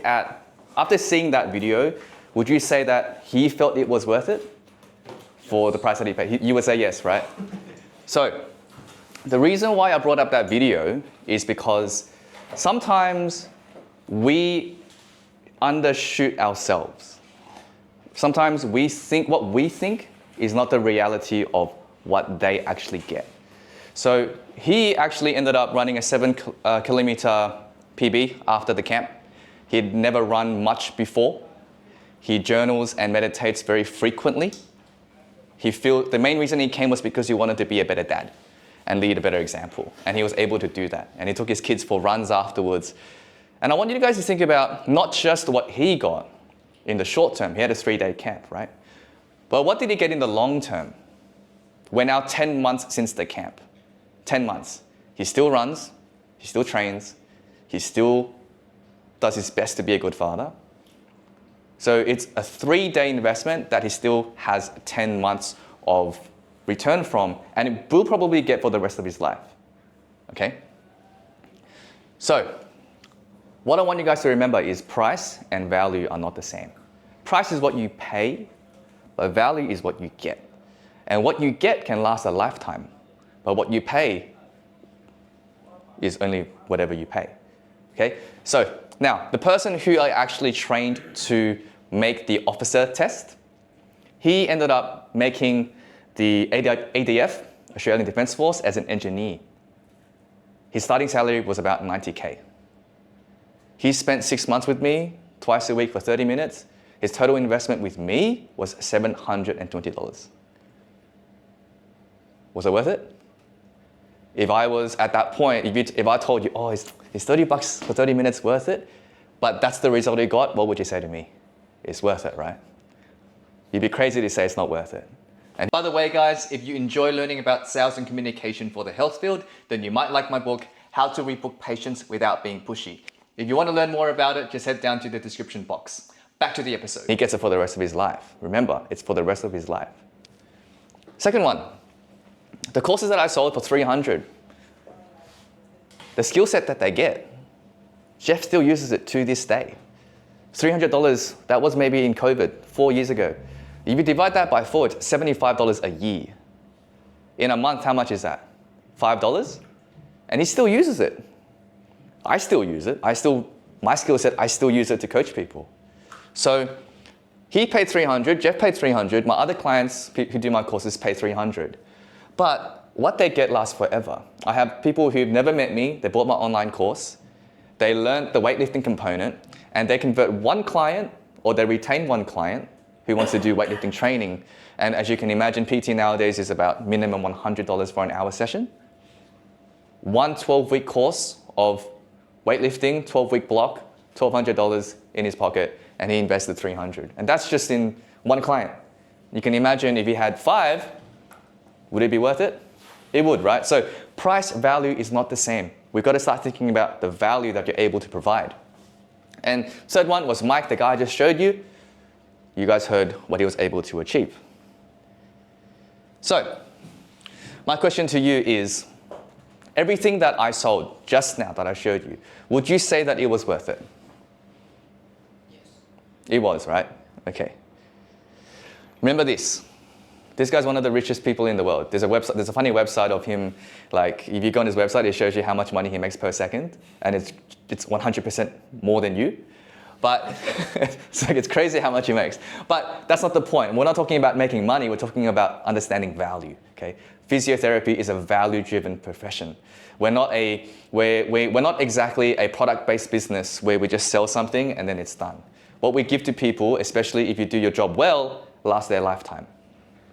After seeing that video, would you say that he felt it was worth it for the price that he paid? You would say yes, right? So the reason why I brought up that video is because sometimes we undershoot ourselves. Sometimes we think what we think is not the reality of what they actually get. So he actually ended up running a 7-kilometer PB after the camp. He'd never run much before. He journals and meditates very frequently. The main reason he came was because he wanted to be a better dad and lead a better example. And he was able to do that. And he took his kids for runs afterwards. And I want you guys to think about not just what he got in the short term. He had a 3-day camp, right? But what did he get in the long term? We're now 10 months since the camp. 10 months. He still runs, he still trains, he still does his best to be a good father. So it's a 3-day investment that he still has 10 months of return from, and it will probably get for the rest of his life. Okay? So, what I want you guys to remember is price and value are not the same. Price is what you pay, but value is what you get. And what you get can last a lifetime, but what you pay is only whatever you pay. Okay? So, now, the person who I actually trained to make the officer test, he ended up making the ADF, Australian Defence Force, as an engineer. His starting salary was about 90K. He spent 6 months with me, twice a week for 30 minutes. His total investment with me was $720. Was it worth it? If I was at that point, if I told you, oh, is $30 for 30 minutes worth it? But that's the result he got, what would you say to me? It's worth it, right? You'd be crazy to say it's not worth it. And by the way, guys, if you enjoy learning about sales and communication for the health field, then you might like my book, How to Rebook Patients Without Being Pushy. If you want to learn more about it, just head down to the description box. Back to the episode. He gets it for the rest of his life. Remember, it's for the rest of his life. Second one, the courses that I sold for $300, the skill set that they get, Jeff still uses it to this day. $300, that was maybe in COVID, 4 years ago. If you divide that by 4, it's $75 a year. In a month, how much is that? $5? And he still uses it. I still use it. My skill set, I still use it to coach people. So he paid $300, Jeff paid $300, my other clients who do my courses pay $300. But what they get lasts forever. I have people who've never met me, they bought my online course, they learned the weightlifting component, and they convert one client, or they retain one client who wants to do weightlifting training. And as you can imagine, PT nowadays is about minimum $100 for an hour session. One 12-week course of weightlifting, 12-week block, $1,200 in his pocket, and he invested $300. And that's just in one client. You can imagine if he had 5, would it be worth it? It would, right? So price value is not the same. We've got to start thinking about the value that you're able to provide. And third one was Mike, the guy I just showed you. You guys heard what he was able to achieve. So my question to you is, everything that I sold just now that I showed you, would you say that it was worth it? Yes. It was, right? Okay. Remember this. This guy's one of the richest people in the world. There's a funny website of him, like if you go on his website, it shows you how much money he makes per second, and it's 100% more than you. But it's crazy how much he makes. But that's not the point. We're not talking about making money, we're talking about understanding value, okay? Physiotherapy is a value-driven profession. We're not exactly a product-based business where we just sell something and then it's done. What we give to people, especially if you do your job well, lasts their lifetime.